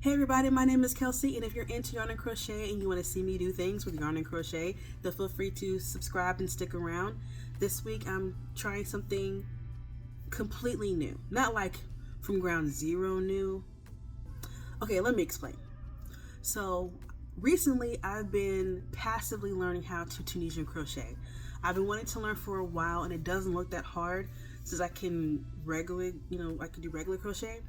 Hey everybody, my name is Kelsey, and if you're into yarn and crochet and you want to see me do things with yarn and crochet, then feel free to subscribe and stick around. This week I'm trying something completely new. Not like from ground zero new. Okay, let me explain. So recently I've been passively learning how to Tunisian crochet. I've been wanting to learn for a while, and it doesn't look that hard since I can I can do regular crochet.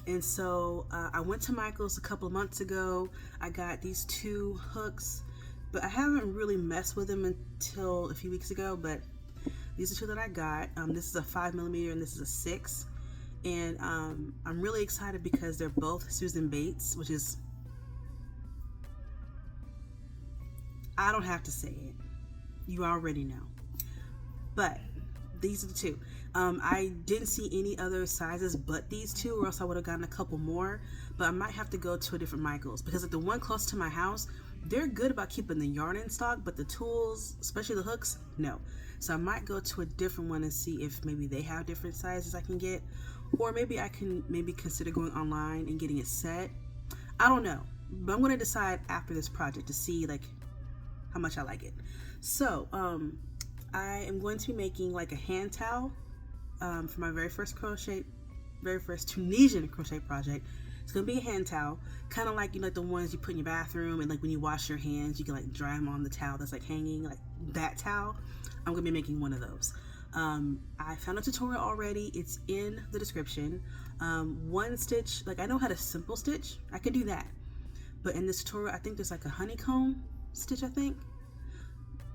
And so I went to Michael's a couple of months ago. I got these two hooks, but I haven't really messed with them until a few weeks ago. But these are two that I got. This is a 5mm and this is a 6. And I'm really excited because they're both Susan Bates, which is, I don't have to say it. You already know. But these are the two. I didn't see any other sizes but these two, or else I would have gotten a couple more, but I might have to go to a different Michael's because like the one close to my house, they're good about keeping the yarn in stock, but the tools, especially the hooks, no. So I might go to a different one and see if maybe they have different sizes I can get, or maybe I can consider going online and getting it set. I don't know, but I'm going to decide after this project to see like how much I like it. So I am going to be making like a hand towel for my very first Tunisian crochet project. It's gonna be a hand towel, kind of like like the ones you put in your bathroom, and like when you wash your hands, you can like dry them on the towel that's like hanging, like that towel. I'm gonna be making one of those. I found a tutorial already. It's in the description. One stitch, like I know how to simple stitch. I can do that, but in this tutorial, I think there's like a honeycomb stitch. I think.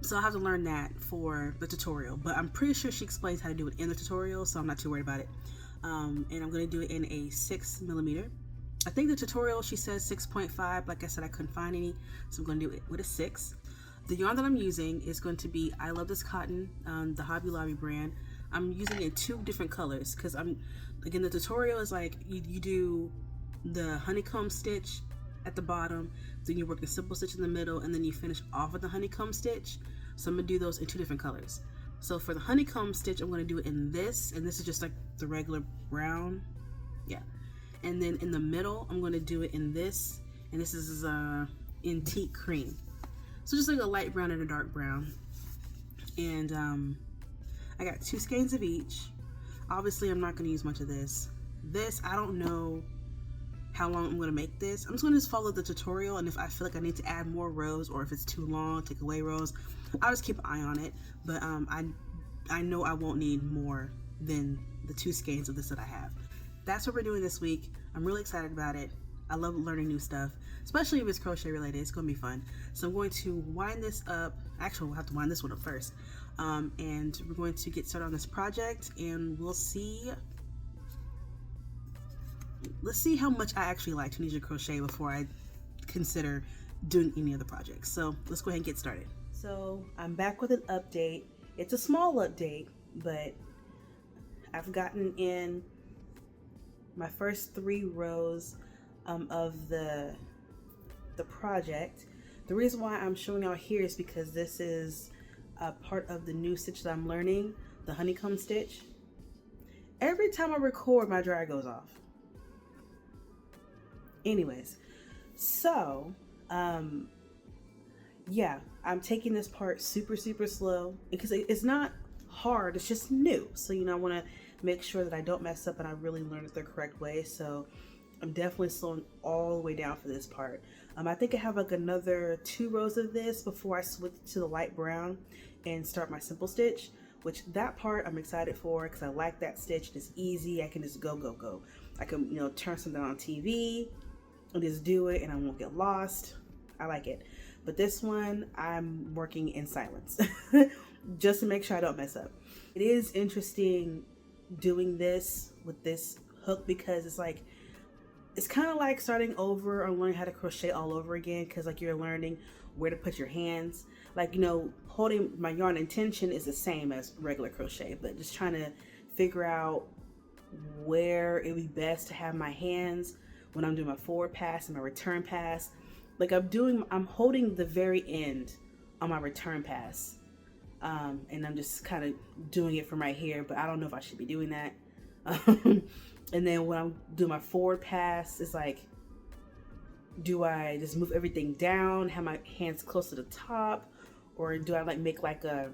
So I'll have to learn that for the tutorial, but I'm pretty sure she explains how to do it in the tutorial, so I'm not too worried about it. And I'm going to do it in a 6mm. I think the tutorial, she says 6.5. Like I said, I couldn't find any, so I'm going to do it with a 6. The yarn that I'm using is going to be I Love This Cotton, the Hobby Lobby brand. I'm using it in 2 different colors because again, the tutorial is like you do the honeycomb stitch at the bottom, then you work the simple stitch in the middle, and then you finish off with the honeycomb stitch. So I'm gonna do those in 2 different colors. So for the honeycomb stitch, I'm gonna do it in this, and this is just like the regular brown, yeah. And then in the middle, I'm gonna do it in this, and this is antique cream. So just like a light brown and a dark brown. And I got 2 skeins of each. Obviously, I'm not gonna use much of this. This, I don't know how long I'm going to make this. I'm just going to follow the tutorial, and if I feel like I need to add more rows, or if it's too long, take away rows, I'll just keep an eye on it. But I know I won't need more than the 2 skeins of this that I have. That's what we're doing this week. I'm really excited about it. I love learning new stuff, especially if it's crochet related. It's going to be fun. So I'm going to wind this up. Actually, we'll have to wind this one up first. And we're going to get started on this project, and we'll see. Let's see how much I actually like Tunisian crochet before I consider doing any other projects. So let's go ahead and get started. So I'm back with an update. It's a small update, but I've gotten in my first 3 rows of the project. The reason why I'm showing y'all here is because this is a part of the new stitch that I'm learning, the honeycomb stitch. Every time I record, my dryer goes off. Anyways, so yeah, I'm taking this part super slow because it's not hard, it's just new. So I want to make sure that I don't mess up and I really learn it the correct way. So I'm definitely slowing all the way down for this part. I think I have like another 2 rows of this before I switch to the light brown and start my simple stitch, which that part I'm excited for because I like that stitch. It's easy. I can just go. I can turn something on TV and just do it, and I won't get lost. I like it. But this one, I'm working in silence just to make sure I don't mess up. It is interesting doing this with this hook because it's kind of like starting over or learning how to crochet all over again, because like you're learning where to put your hands. Like, holding my yarn in tension is the same as regular crochet, but just trying to figure out where it'd be best to have my hands when I'm doing my forward pass and my return pass. Like I'm holding the very end on my return pass. And I'm just kind of doing it from right here, but I don't know if I should be doing that. And then when I'm doing my forward pass, it's like Do I just move everything down, have my hands close to the top, or do I like make like a,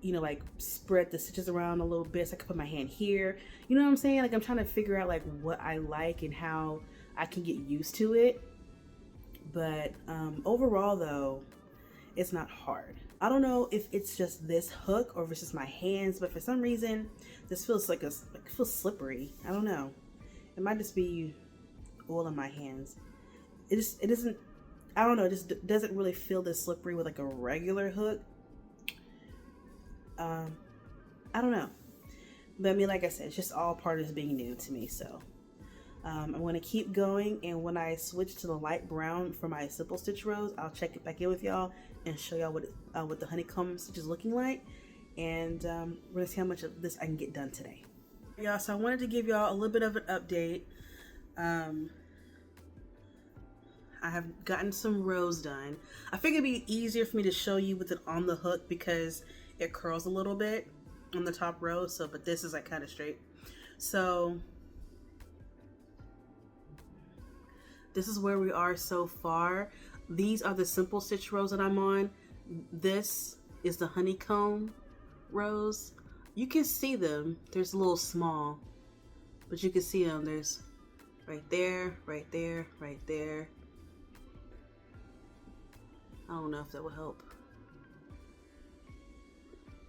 you know, like spread the stitches around a little bit so I can put my hand here? You know what I'm saying? Like I'm trying to figure out like what I like and how I can get used to it. But overall though, it's not hard. I don't know if it's just this hook or if it's just my hands, but for some reason this feels like it feels slippery. I don't know. It might just be oil in my hands. It isn't, I don't know, it just doesn't really feel this slippery with like a regular hook. I don't know. But I mean, like I said, it's just all part of this being new to me. So I'm going to keep going, and when I switch to the light brown for my simple stitch rows, I'll check it back in with y'all and show y'all what the honeycomb stitch is looking like, and we're going to see how much of this I can get done today. Y'all, so I wanted to give y'all a little bit of an update. I have gotten some rows done. I figured it'd be easier for me to show you with it on the hook because it curls a little bit on the top row. So, but this is like kind of straight. So this is where we are so far. These are the simple stitch rows that I'm on. This is the honeycomb rows. You can see them. There's a little small, but you can see them. There's right there, right there, right there. I don't know if that will help.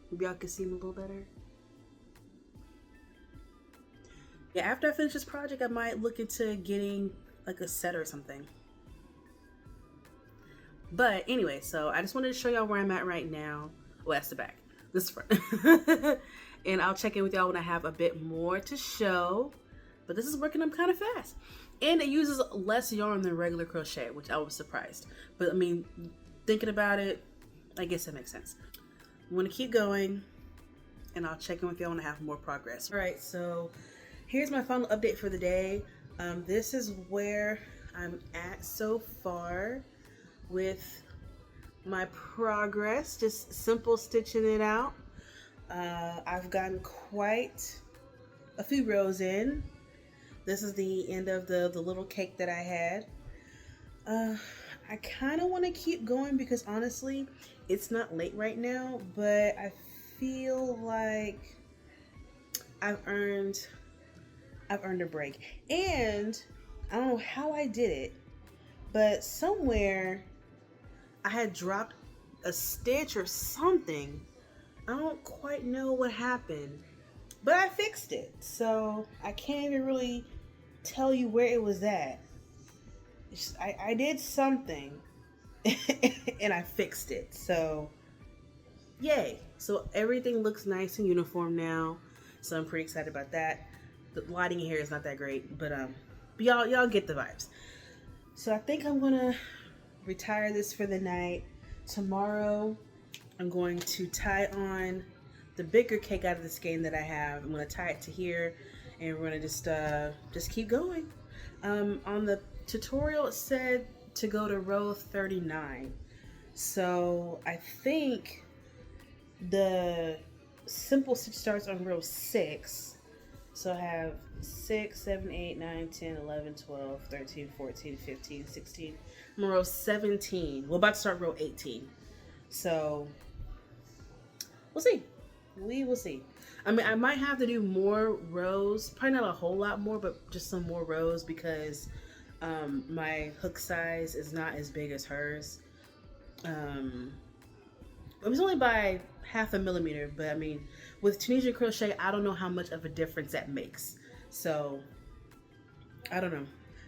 Maybe y'all can see them a little better. Yeah, after I finish this project, I might look into getting like a set or something. But anyway, so I just wanted to show y'all where I'm at right now. Well, that's the back. This is front. And I'll check in with y'all when I have a bit more to show. But this is working up kind of fast. And it uses less yarn than regular crochet, which I was surprised. But I mean, thinking about it, I guess that makes sense. I'm gonna keep going, and I'll check in with y'all when I have more progress. All right, so here's my final update for the day. This is where I'm at so far with my progress, just simple stitching it out. I've gotten quite a few rows in. This is the end of the little cake that I had. I kind of want to keep going because honestly, it's not late right now, but I feel like I've earned a break. And I don't know how I did it, but somewhere I had dropped a stitch or something. I don't quite know what happened, but I fixed it. So I can't even really tell you where it was at. I did something and I fixed it. So yay. So everything looks nice and uniform now. So I'm pretty excited about that. The lighting here is not that great, but y'all get the vibes. So I think I'm gonna retire this for the night. Tomorrow I'm going to tie on the bigger cake out of the skein that I have. I'm gonna tie it to here, and we're gonna just keep going. On the tutorial it said to go to row 39, so I think the simple stitch starts on row 6. So I have 6, 7, 8, 9, 10, 11, 12, 13, 14, 15, 16. I'm on row 17. We're about to start row 18. So we'll see. We will see. I mean, I might have to do more rows. Probably not a whole lot more, but just some more rows because my hook size is not as big as hers. It was only by 0.5 millimeter, but I mean, with Tunisian crochet, I don't know how much of a difference that makes. So, I don't know.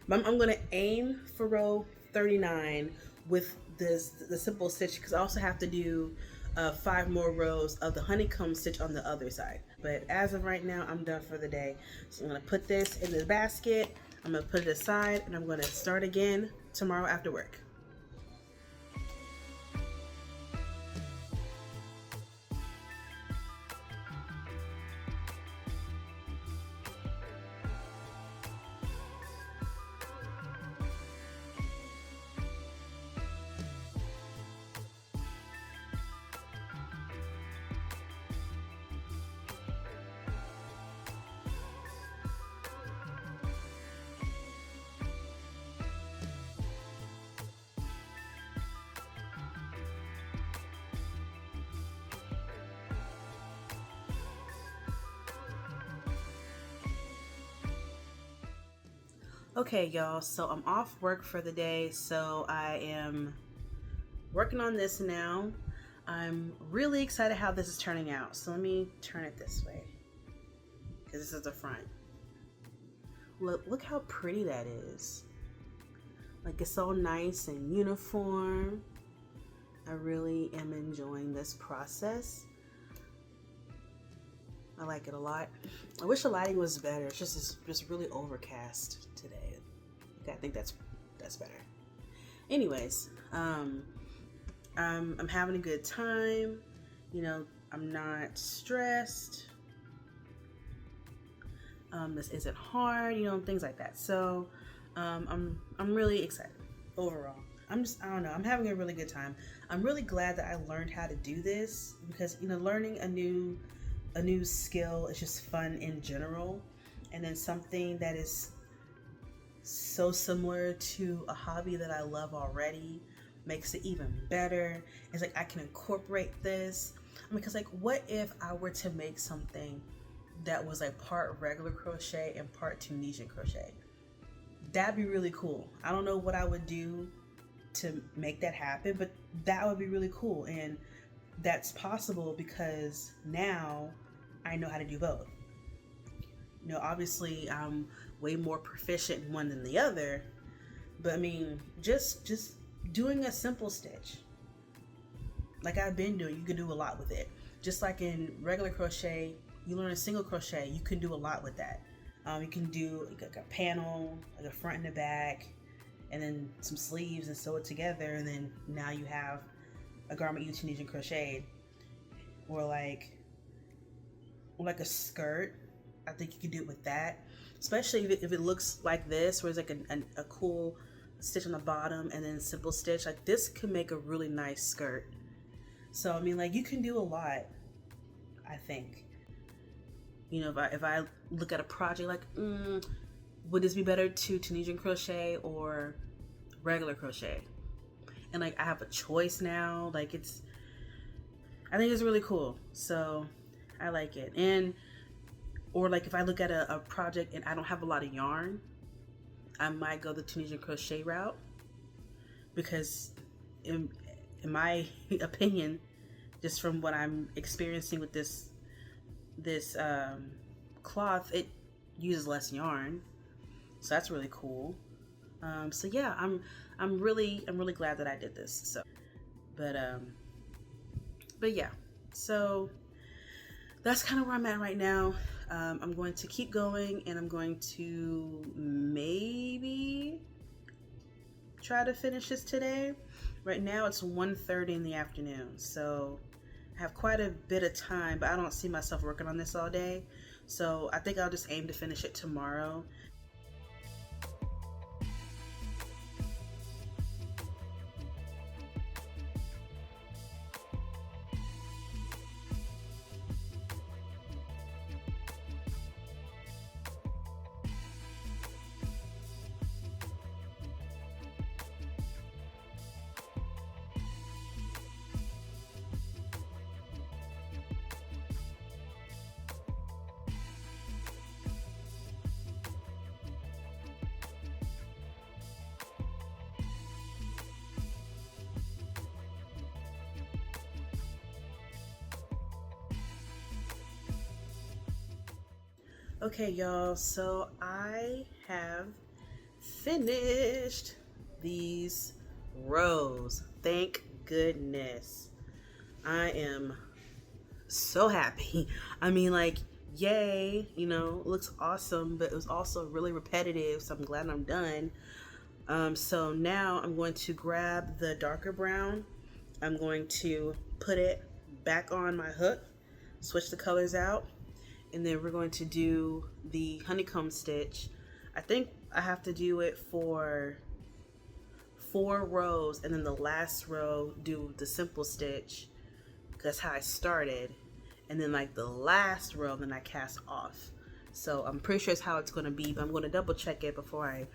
But I'm gonna aim for row 39 with the simple stitch because I also have to do 5 more rows of the honeycomb stitch on the other side. But as of right now, I'm done for the day. So I'm gonna put this in the basket, I'm gonna put it aside, and I'm gonna start again tomorrow after work. Okay, y'all, so I'm off work for the day, so I am working on this now. I'm really excited how this is turning out. So let me turn it this way, because this is the front. Look how pretty that is. Like, it's all nice and uniform. I really am enjoying this process. I like it a lot. I wish the lighting was better. It's just really overcast today. Okay, I think that's better. Anyways, I'm having a good time. You know, I'm not stressed. This isn't hard, you know, things like that. So, I'm really excited overall. I don't know. I'm having a really good time. I'm really glad that I learned how to do this because, you know, learning a new skill is just fun in general, and then something that is so similar to a hobby that I love already makes it even better. It's like I can incorporate this because, like, what if I were to make something that was like part regular crochet and part Tunisian crochet? That'd be really cool. I don't know what I would do to make that happen, but that would be really cool. And that's possible because now I know how to do both. You know, obviously I'm way more proficient in one than the other, but I mean, just doing a simple stitch like I've been doing, you can do a lot with it. Just like in regular crochet, you learn a single crochet, you can do a lot with that. You can do like a panel, like a front and a back, and then some sleeves and sew it together, and then now you have a garment you Tunisian crocheted. Or like a skirt. I think you can do it with that, especially if it looks like this, where it's like a cool stitch on the bottom and then simple stitch. Like, this could make a really nice skirt. So I mean, like, you can do a lot, I think. You know, if I look at a project like, would this be better to Tunisian crochet or regular crochet? And like, I have a choice now. Like, I think it's really cool. So I like it. And or like, if I look at a project and I don't have a lot of yarn, I might go the Tunisian crochet route, because in my opinion, just from what I'm experiencing with this cloth, it uses less yarn, so that's really cool. So yeah, I'm really glad that I did this. So, but yeah, so that's kind of where I'm at right now. I'm going to keep going, and I'm going to maybe try to finish this today. Right now it's 1:30 in the afternoon, so I have quite a bit of time, but I don't see myself working on this all day. So I think I'll just aim to finish it tomorrow. Okay, y'all, so I have finished these rows. Thank goodness. I am so happy. I mean, like, yay, you know, it looks awesome, but it was also really repetitive, so I'm glad I'm done. So now I'm going to grab the darker brown. I'm going to put it back on my hook, switch the colors out, and then we're going to do the honeycomb stitch. I think I have to do it for 4 rows, and then the last row do the simple stitch. That's how I started. And then like the last row, then I cast off. So I'm pretty sure it's how it's going to be, but I'm going to double check it before I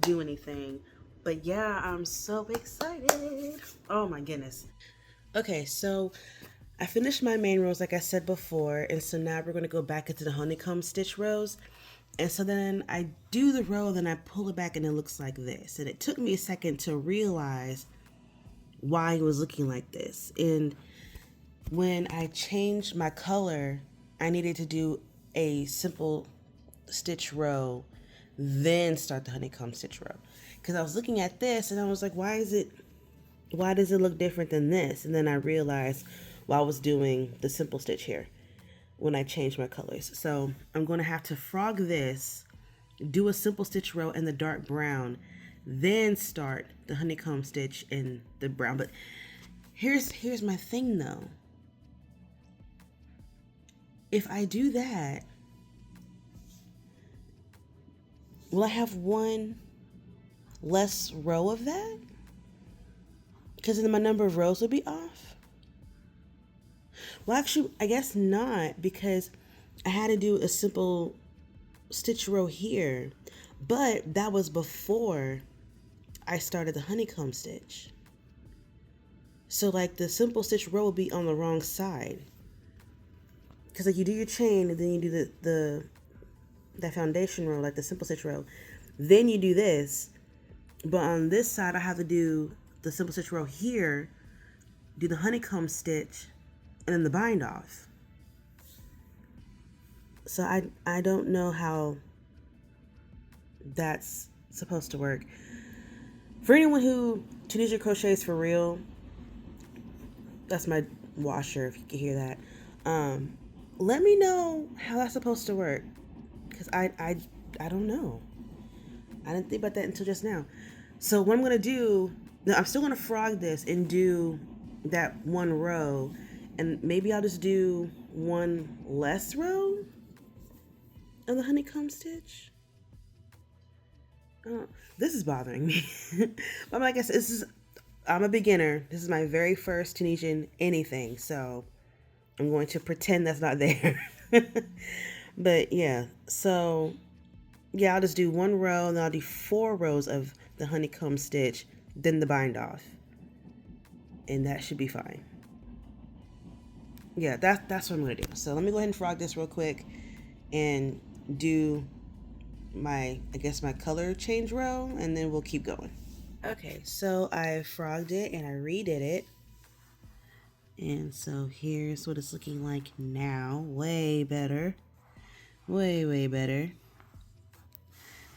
do anything. But yeah, I'm so excited. Oh my goodness. Okay, so I finished my main rows like I said before, and so now we're going to go back into the honeycomb stitch rows. And so then I do the row, then I pull it back and it looks like this. And it took me a second to realize why it was looking like this. And when I changed my color, I needed to do a simple stitch row, then start the honeycomb stitch row. Because I was looking at this and I was like, why does it look different than this? And then I realized while I was doing the simple stitch here when I changed my colors. So I'm going to have to frog this, do a simple stitch row in the dark brown, then start the honeycomb stitch in the brown. But here's my thing though. If I do that, will I have one less row of that? Because then my number of rows will be off. Well, actually, I guess not, because I had to do a simple stitch row here, but that was before I started the honeycomb stitch. So like the simple stitch row will be on the wrong side. Because like you do your chain and then you do that foundation row, like the simple stitch row. Then you do this. But on this side, I have to do the simple stitch row here, do the honeycomb stitch, and then the bind off. So I don't know how that's supposed to work. For anyone who Tunisian crochets for real, that's my washer, if you can hear that. Let me know how that's supposed to work, because I don't know. I didn't think about that until just now. So what I'm going to do, now I'm still going to frog this and do that one row, and maybe I'll just do one less row of the honeycomb stitch. This is bothering me. But like I said, I'm a beginner. This is my very first Tunisian anything, so I'm going to pretend that's not there. But yeah, so yeah, I'll just do one row, and then I'll do 4 rows of the honeycomb stitch, then the bind off, and that should be fine. Yeah, that's what I'm gonna do. So let me go ahead and frog this real quick and do my color change row, and then we'll keep going. Okay, so I frogged it and I redid it. And so here's what it's looking like now. Way better. Way better.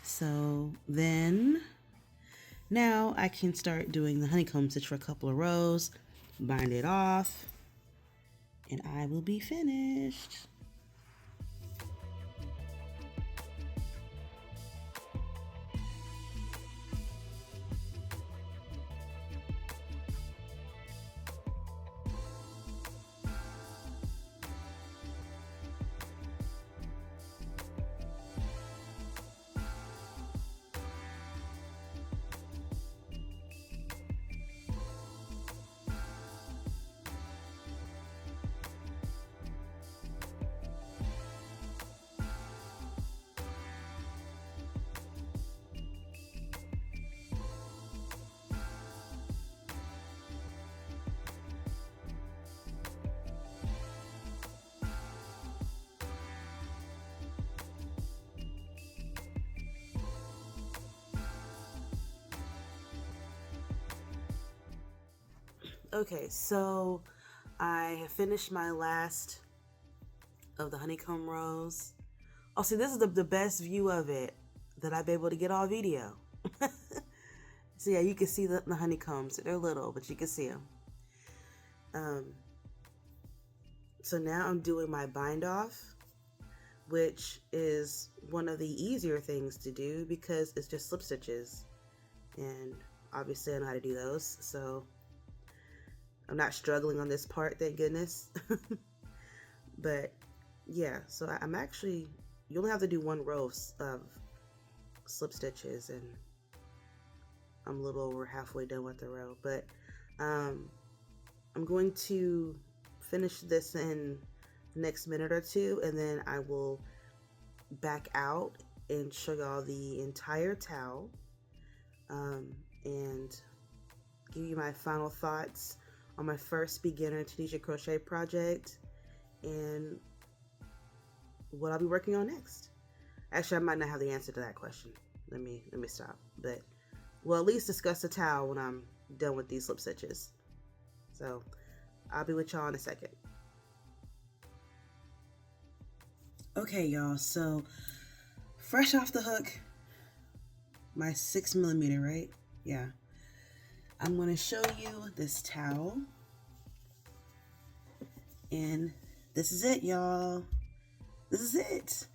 So then, now I can start doing the honeycomb stitch for a couple of rows, bind it off, and I will be finished. Okay, so I have finished my last of the honeycomb rows. Oh, see, this is the best view of it that I've been able to get on video. So yeah, you can see the honeycombs. They're little, but you can see them. So now I'm doing my bind off, which is one of the easier things to do because it's just slip stitches. And obviously I know how to do those, so I'm not struggling on this part, thank goodness. But yeah, so I'm actually, you only have to do 1 row of slip stitches, and I'm a little over halfway done with the row. But I'm going to finish this in the next minute or two, and then I will back out and show y'all the entire towel, and give you my final thoughts on my first beginner Tunisian crochet project and what I'll be working on next. Actually, I might not have the answer to that question. Let me stop. But we'll at least discuss the towel when I'm done with these slip stitches. So I'll be with y'all in a second. Okay, y'all, so fresh off the hook, my 6mm, right? Yeah. I'm gonna show you this towel. And this is it, y'all. This is it.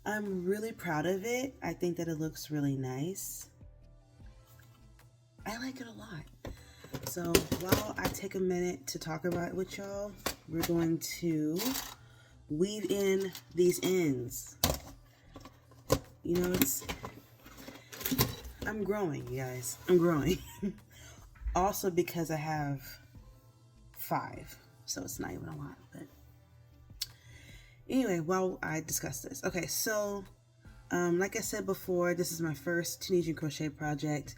I'm really proud of it. I think that it looks really nice. I like it a lot. So while I take a minute to talk about it with y'all, we're going to weave in these ends. You know, I'm growing, you guys. I'm growing. Also because I have 5, so it's not even a lot. But anyway, while I discuss this. Okay, so like I said before, this is my first Tunisian crochet project.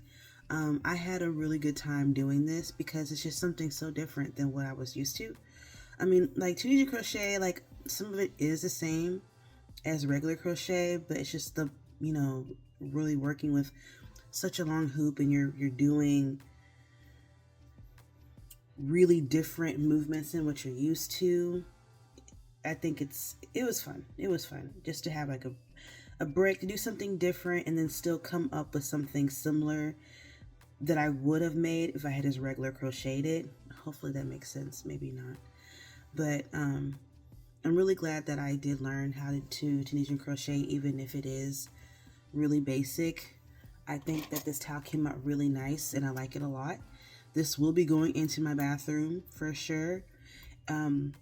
I had a really good time doing this because it's just something so different than what I was used to. I mean, like Tunisian crochet, like some of it is the same as regular crochet, but it's just the, you know, really working with such a long hoop, and you're doing really different movements than what you're used to. I think it was fun. It was fun just to have like a break, to do something different and then still come up with something similar that I would have made if I had just regular crocheted it. Hopefully that makes sense, maybe not. But I'm really glad that I did learn how to Tunisian crochet, even if it is really basic. I think that this towel came out really nice and I like it a lot. This will be going into my bathroom for sure. And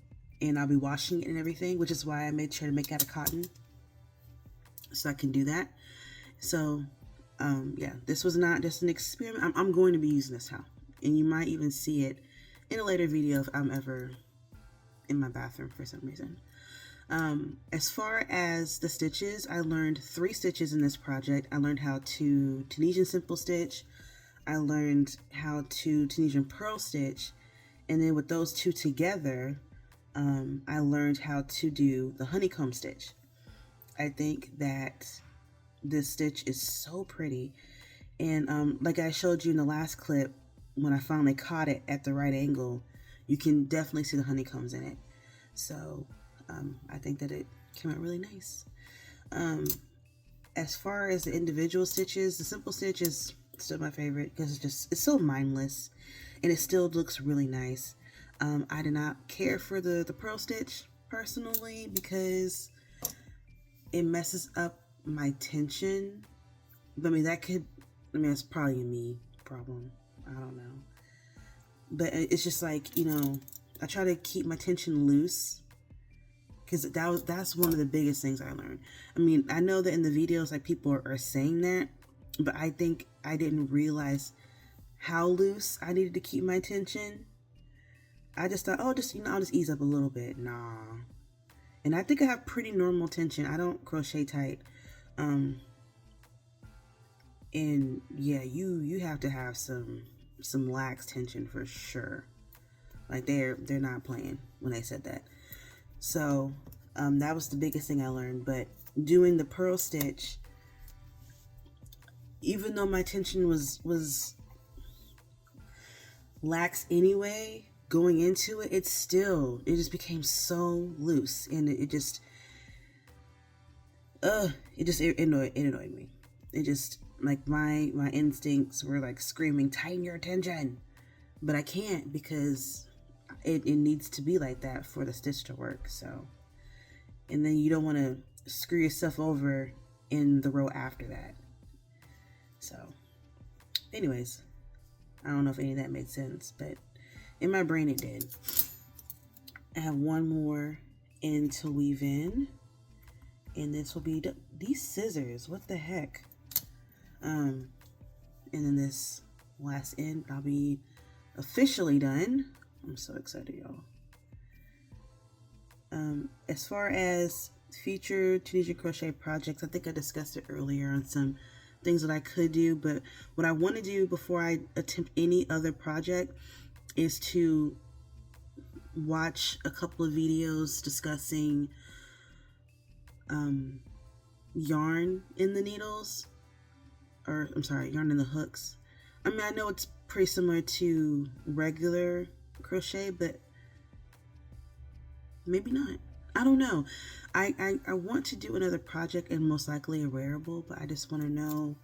I'll be washing it and everything, which is why I made sure to make it out of cotton so I can do that. So yeah, this was not just an experiment. I'm going to be using this towel, and you might even see it in a later video if I'm ever in my bathroom for some reason. As far as the stitches, I learned 3 stitches in this project. I learned how to Tunisian simple stitch, I learned how to Tunisian purl stitch, and then with those 2 together, I learned how to do the honeycomb stitch. I think that this stitch is so pretty, and like I showed you in the last clip, when I finally caught it at the right angle, you can definitely see the honeycombs in it. So I think that it came out really nice. As far as the individual stitches, the simple stitch is still my favorite because it's so mindless and it still looks really nice. I did not care for the purl stitch personally because it messes up my tension. But I mean, it's probably a me problem. I don't know. But it's just like, you know, I try to keep my tension loose because that's one of the biggest things I learned. I mean, I know that in the videos, like, people are saying that, but I think I didn't realize how loose I needed to keep my tension. I just thought, oh, I'll just ease up a little bit. Nah. And I think I have pretty normal tension. I don't crochet tight. And yeah, you have to have some lax tension for sure. Like they're not playing when they said that. So that was the biggest thing I learned. But doing the purl stitch, even though my tension was lax anyway, going into it, it just became so loose, and it annoyed me. It just, like, my instincts were like screaming, tighten your tension, but I can't because it needs to be like that for the stitch to work. So, and then you don't want to screw yourself over in the row after that. So anyways, I don't know if any of that made sense, but in my brain it did. I have one more end to weave in, and this will be these scissors. What the heck? And then this last end, I'll be officially done. I'm so excited, y'all. As far as future Tunisian crochet projects, I think I discussed it earlier on some things that I could do, but what I want to do before I attempt any other project is to watch a couple of videos discussing yarn in the needles, or I'm sorry, yarn in the hooks. I mean, I know it's pretty similar to regular crochet, but maybe not. I don't know. I want to do another project and most likely a wearable, but I just want to know,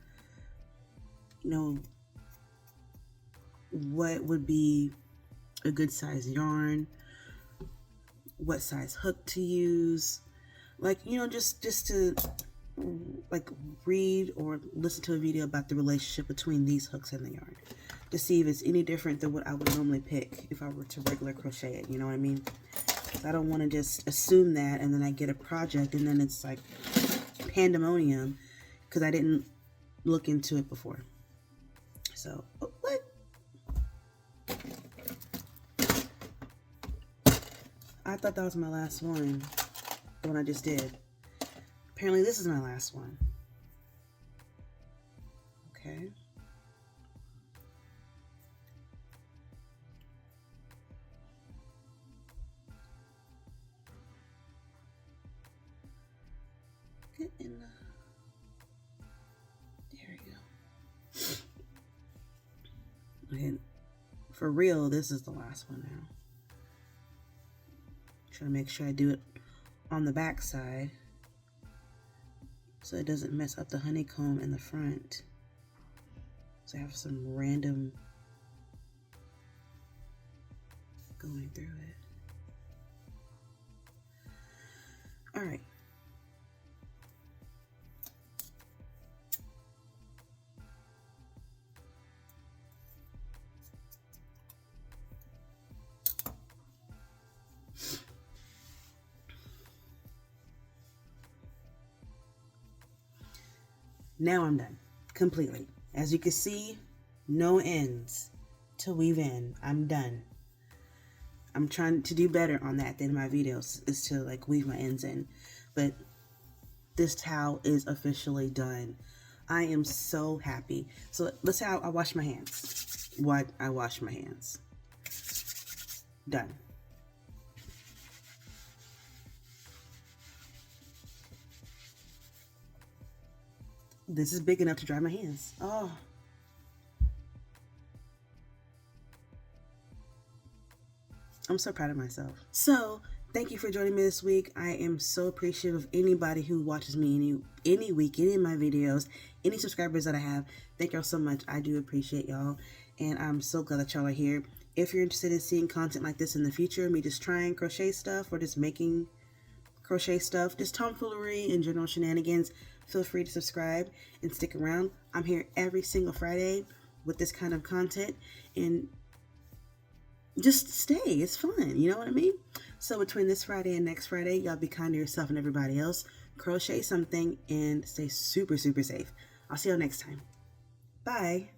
you know, what would be a good size yarn, what size hook to use, like, you know, just to like read or listen to a video about the relationship between these hooks and the yarn to see if it's any different than what I would normally pick if I were to regular crochet it, you know what I mean? So I don't want to just assume that and then I get a project and then it's like pandemonium because I didn't look into it before. So, oh, what? I thought that was my last one, the one I just did. Apparently this is my last one. Okay. Get in the... There we go. And for real, this is the last one now. Trying to make sure I do it on the back side so it doesn't mess up the honeycomb in the front. So I have some random going through it. All right. Now I'm done completely. As you can see, no ends to weave in. I'm done. I'm trying to do better on that than my videos, is to like weave my ends in. But this towel is officially done. I am so happy. So let's say I wash my hands. What? I wash my hands. Done. This is big enough to dry my hands. Oh. I'm so proud of myself. So, thank you for joining me this week. I am so appreciative of anybody who watches me any week, any of my videos, any subscribers that I have. Thank y'all so much. I do appreciate y'all. And I'm so glad that y'all are here. If you're interested in seeing content like this in the future, me just trying crochet stuff or just making crochet stuff, just tomfoolery and general shenanigans, feel free to subscribe and stick around. I'm here every single Friday with this kind of content, and just stay. It's fun. You know what I mean? So between this Friday and next Friday, y'all be kind to yourself and everybody else. Crochet something and stay super, super safe. I'll see y'all next time. Bye.